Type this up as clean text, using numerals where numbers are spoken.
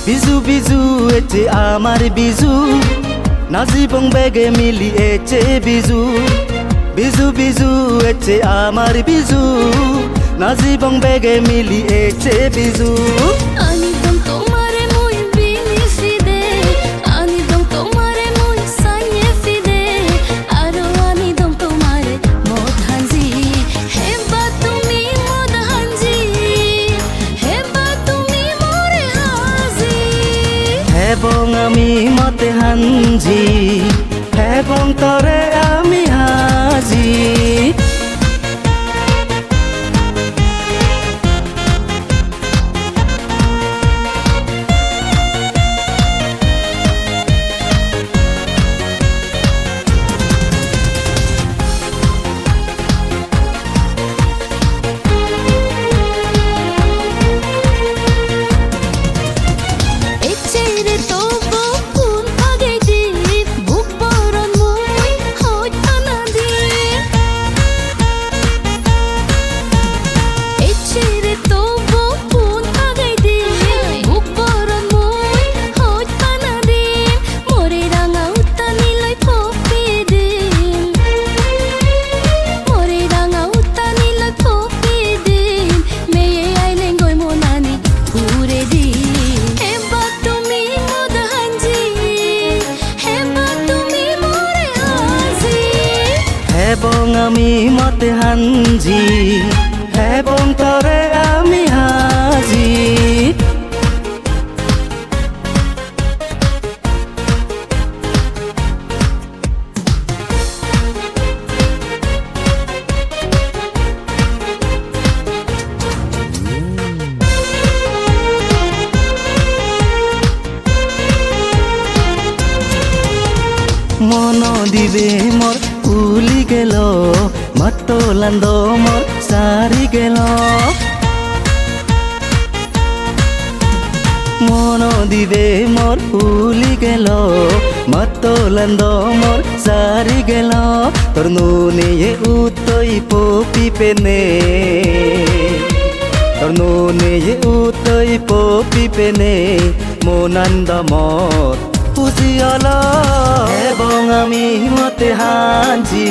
বিজু বিজু এচে আমার বিজু নাজিবং বেগে মিলি এচে বিজু বিজু বিজু এচে আমার বিজু নাজিবং বেগে মিলি এচে Biju Anidong tomare muy biniside Anidong tomare muy sanyefide Aro anidong tomare modhanji Heba tumi modhanji Heba tumi more hazi hebong ami mate hanji hebong tore ami haji Echere tobo kun age di buk boron muy hoj anadi Echere tobo kun age di buk boron muy hoj anadi More ranga utani loi phopi din More ranga utani loi phopi din Meye aileng goi monani pure din Heba tumi modhanji Heba tumi more hazi hebong ami mate hanji hebong tore ami haji মন দিবে মোর উলি গেল মতলান্দ মোর সারি গেল মন দিবে মোর উলি গেল মতলান্দ মোর সারি গেল তোর নুনে উতই পপি পেনে তোর নুনে উতই পপি পেনে মনান্দ মোর পুজিয়ল এবং আমি মতে হাঞ্জি